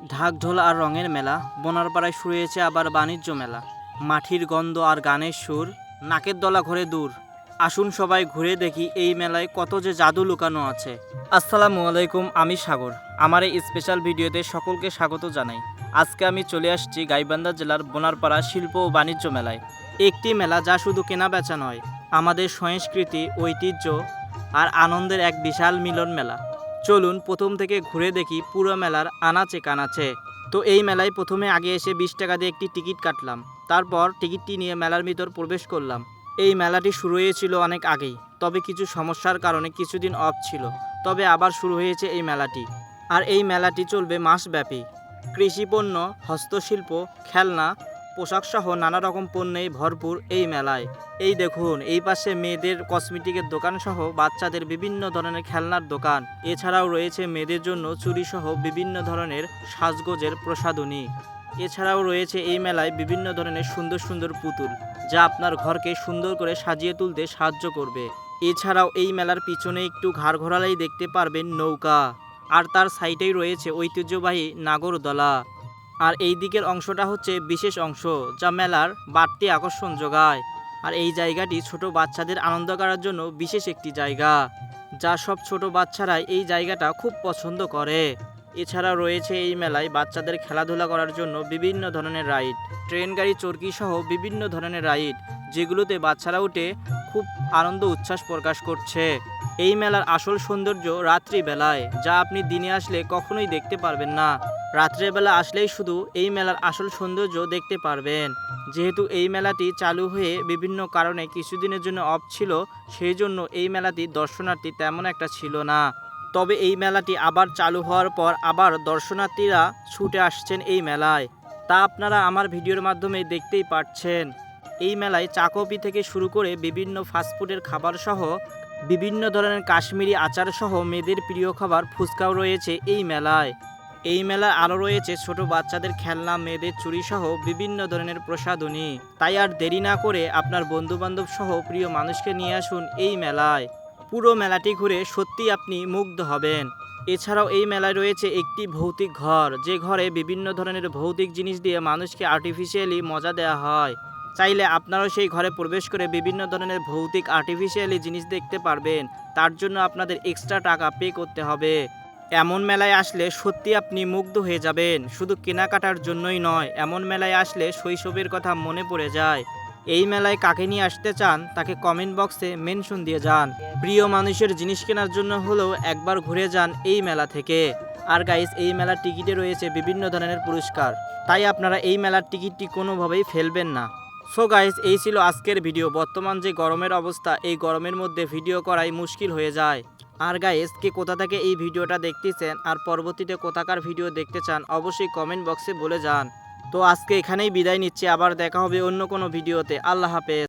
ঢাক-ঢোল আর রঙের মেলা, বনারপাড়ায় শুরু হয়েছে আবার বাণিজ্য মেলা। মাটির গন্ধ আর গানের সুর, নাকের দলা ঘরে দূর। আসুন সবাই ঘুরে দেখি এই মেলায় কত যে জাদু লুকানো আছে। আসসালামু আলাইকুম, আমি সাগর। আমার এই স্পেশাল ভিডিওতে সকলকে স্বাগত জানাই। আজকে আমি চলে আসছি গাইবান্ধা জেলার বনারপাড়া শিল্প ও বাণিজ্য মেলায়। একটি মেলা যা শুধু কেনা বেচা নয়, আমাদের সংস্কৃতি, ঐতিহ্য আর আনন্দের এক বিশাল মিলন মেলা। চলুন প্রথম থেকে ঘুরে দেখি পুরো মেলার আনাচে কানাচে। তো এই মেলায় প্রথমে আগে এসে 20 টাকা দিয়ে একটি টিকিট কাটলাম। তারপর টিকিটটি নিয়ে মেলার ভিতর প্রবেশ করলাম। এই মেলাটি শুরু হয়েছিল অনেক আগেই, তবে কিছু সমস্যার কারণে কিছুদিন অফ ছিল। তবে আবার শুরু হয়েছে এই মেলাটি। আর এই মেলাটি চলবে মাসব্যাপী। কৃষিপণ্য, হস্তশিল্প, খেলনা, পোশাকসহ নানা রকম পণ্যেই ভরপুর এই মেলায়। এই দেখুন, এই পাশে মেয়েদের কসমেটিকের দোকান সহ বাচ্চাদের বিভিন্ন ধরনের খেলনার দোকান। এছাড়াও রয়েছে মেয়েদের জন্য চুড়ি সহ বিভিন্ন ধরনের সাজগোজের প্রসাধনী। এছাড়াও রয়েছে এই মেলায় বিভিন্ন ধরনের সুন্দর সুন্দর পুতুল, যা আপনার ঘরকে সুন্দর করে সাজিয়ে তুলতে সাহায্য করবে। এছাড়াও এই মেলার পিছনে একটু ঘাড় ঘোরালেই দেখতে পারবেন নৌকা, আর তার সাইডেই রয়েছে ঐতিহ্যবাহী নাগরদোলা। আর এই দিকের অংশটা হচ্ছে বিশেষ অংশ, যা মেলার বাড়তি আকর্ষণ যোগায়। আর এই জায়গাটি ছোট বাচ্চাদের আনন্দ করার জন্য বিশেষ একটি জায়গা, যা সব ছোট বাচ্চারাই এই জায়গাটা খুব পছন্দ করে। এছাড়া রয়েছে এই মেলায় বাচ্চাদের খেলাধুলা করার জন্য বিভিন্ন ধরনের রাইড, ট্রেন, গাড়ি, চরকি সহ বিভিন্ন ধরনের রাইড, যেগুলোতে বাচ্চারা উঠে খুব আনন্দ উচ্ছ্বাস প্রকাশ করছে। এই মেলার আসল সৌন্দর্য রাত্রিবেলায়, যা আপনি দিনে আসলে কখনোই দেখতে পারবেন না। রাত্রেবেলা আসলেই শুধু এই মেলার আসল সৌন্দর্য দেখতে পারবেন। যেহেতু এই মেলাটি চালু হয়ে বিভিন্ন কারণে কিছুদিনের জন্য অফ ছিল, সেই জন্য এই মেলাটি দর্শনার্থী তেমন একটা ছিল না। তবে এই মেলাটি আবার চালু হওয়ার পর আবার দর্শনার্থীরা ছুটে আসছেন এই মেলায়, তা আপনারা আমার ভিডিওর মাধ্যমে দেখতেই পাচ্ছেন। এই মেলায় চাকপি থেকে শুরু করে বিভিন্ন ফাস্টফুডের খাবার সহ বিভিন্ন ধরনের কাশ্মীরি আচার সহ মেয়েদের প্রিয় খাবার ফুচকাও রয়েছে এই মেলায়। এই মেলায় আরও রয়েছে ছোট বাচ্চাদের খেলনা, মেয়েদের চুড়ি সহ বিভিন্ন ধরনের প্রসাধনী। তাই আর দেরি না করে আপনার বন্ধুবান্ধব সহ প্রিয় মানুষকে নিয়ে আসুন এই মেলায়। পুরো মেলাটি ঘুরে সত্যি আপনি মুগ্ধ হবেন। এছাড়াও এই মেলায় রয়েছে একটি ভৌতিক ঘর, যে ঘরে বিভিন্ন ধরনের ভৌতিক জিনিস দিয়ে মানুষকে আর্টিফিশিয়ালি মজা দেওয়া হয়। চাইলে আপনারাও সেই ঘরে প্রবেশ করে বিভিন্ন ধরনের ভৌতিক আর্টিফিশিয়ালি জিনিস দেখতে পারবেন। তার জন্য আপনাদের এক্সট্রা টাকা পে করতে হবে। এমন মেলায় আসলে সত্যি আপনি মুগ্ধ হয়ে যাবেন। শুধু কেনাকাটার জন্যই নয়, এমন মেলায় আসলে শৈশবের কথা মনে পড়ে যায়। এই মেলায় কাকে নিয়ে আসতে চান তাকে কমেন্ট বক্সে মেনশন দিয়ে যান। প্রিয় মানুষের জিনিস কেনার জন্য হলেও একবার ঘুরে যান এই মেলা থেকে। আর গাইস, এই মেলার টিকিটে রয়েছে বিভিন্ন ধরনের পুরস্কার, তাই আপনারা এই মেলার টিকিটটি কোনোভাবেই ফেলবেন না। সো গাইস, এই ছিল আজকের ভিডিও। বর্তমান যে গরমের অবস্থা, এই গরমের মধ্যে ভিডিও করাই মুশকিল হয়ে যায়। আর গাইস, কে কোথা থেকে এই ভিডিওটা দেখতেছেন আর পরবর্তীতে কোথাকার ভিডিও দেখতে চান অবশ্যই কমেন্ট বক্সে বলে যান। তো আজকে এখানেই বিদায় নিচ্ছি, আবার দেখা হবে অন্য কোনো ভিডিওতে। আল্লাহ হাফেজ।